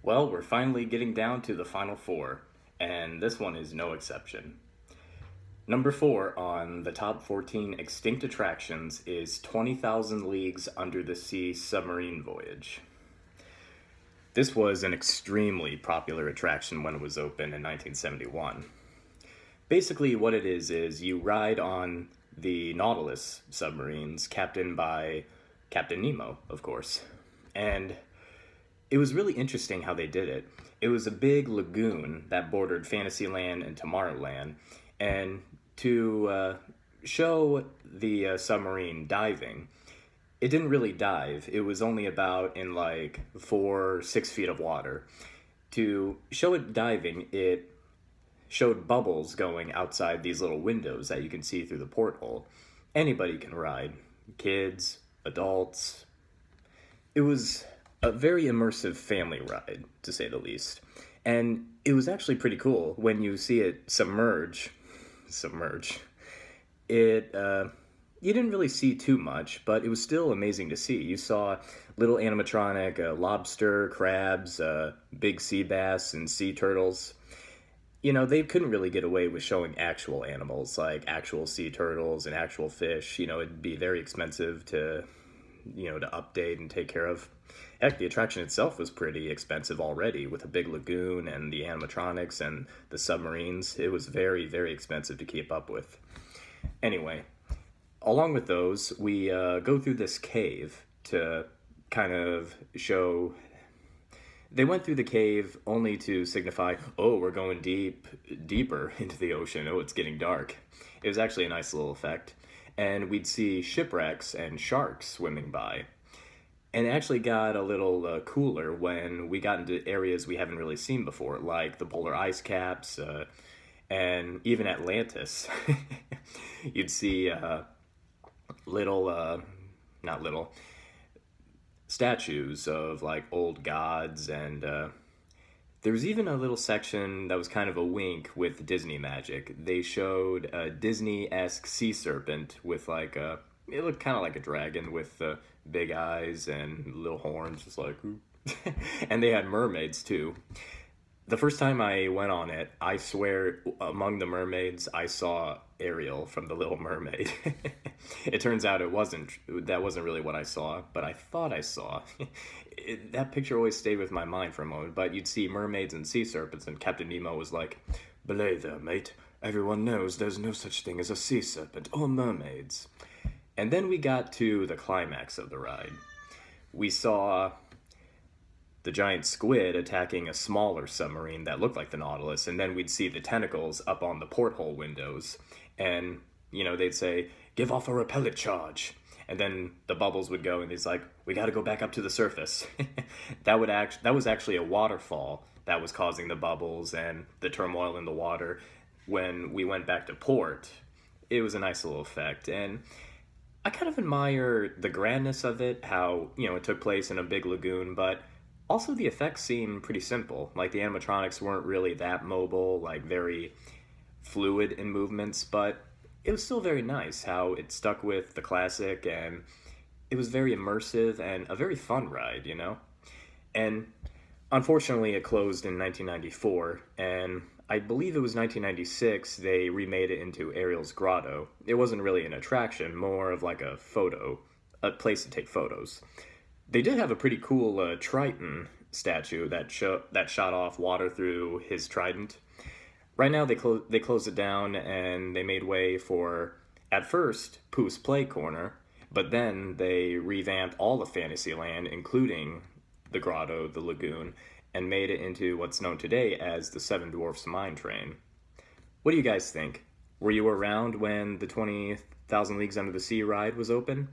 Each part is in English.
Well, we're finally getting down to the final four, and this one is no exception. Number four on the top 14 extinct attractions is 20,000 Leagues Under the Sea Submarine Voyage. This was an extremely popular attraction when it was open in 1971. Basically, what it is you ride on the Nautilus submarines, captained by Captain Nemo, of course. And it was really interesting how they did it. It was a big lagoon that bordered Fantasyland and Tomorrowland, and to show the submarine diving, it didn't really dive. It was only about in like 4-6 feet of water. To show it diving, it showed bubbles going outside these little windows that you can see through the porthole. Anybody can ride. Kids, adults. It was a very immersive family ride, to say the least. And it was actually pretty cool when you see it submerge. It, you didn't really see too much, but it was still amazing to see. You saw little animatronic lobster, crabs, big sea bass, and sea turtles. You know, they couldn't really get away with showing actual animals, like actual sea turtles and actual fish. You know, it'd be very expensive to update and take care of. Heck, the attraction itself was pretty expensive already, with a big lagoon and the animatronics and the submarines. It was very, very expensive to keep up with. Anyway, along with those, we go through this cave to kind of show. They went through the cave only to signify, oh, we're going deeper into the ocean. Oh, it's getting dark. It was actually a nice little effect. And we'd see shipwrecks and sharks swimming by. And it actually got a little cooler when we got into areas we haven't really seen before, like the polar ice caps, and even Atlantis. You'd see not little, statues of like old gods, and there was even a little section that was kind of a wink with Disney magic. They showed a Disney-esque sea serpent with like it looked kind of like a dragon with big eyes and little horns, just like, and they had mermaids too. The first time I went on it, I swear, among the mermaids, I saw Ariel from The Little Mermaid. It turns out that wasn't really what I saw, but I thought I saw. That picture always stayed with my mind for a moment, but you'd see mermaids and sea serpents, and Captain Nemo was like, "Belay there, mate. Everyone knows there's no such thing as a sea serpent or mermaids." And then we got to the climax of the ride. We saw the giant squid attacking a smaller submarine that looked like the Nautilus, and then we'd see the tentacles up on the porthole windows, and, you know, they'd say, "Give off a repellent charge." And then the bubbles would go, and he's like, "We gotta go back up to the surface." That was actually a waterfall that was causing the bubbles and the turmoil in the water. When we went back to port, it was a nice little effect, and I kind of admire the grandness of it, how, you know, it took place in a big lagoon, but also the effects seem pretty simple. Like, the animatronics weren't really that mobile, like very fluid in movements, but it was still very nice how it stuck with the classic, and it was very immersive and a very fun ride, you know? And unfortunately it closed in 1994, and I believe it was 1996 they remade it into Ariel's Grotto. It wasn't really an attraction, more of like a place to take photos. They did have a pretty cool Triton statue that shot off water through his trident. Right now they closed it down, and they made way for, at first, Pooh's Play Corner, but then they revamped all of Fantasyland, including the grotto, the lagoon, and made it into what's known today as the Seven Dwarfs Mine Train. What do you guys think? Were you around when the 20,000 Leagues Under the Sea ride was open?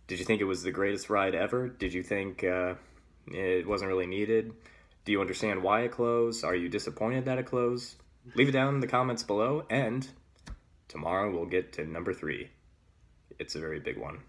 Did you think it was the greatest ride ever? Did you think it wasn't really needed? Do you understand why it closed? Are you disappointed that it closed? Leave it down in the comments below, and tomorrow we'll get to number 3. It's a very big one.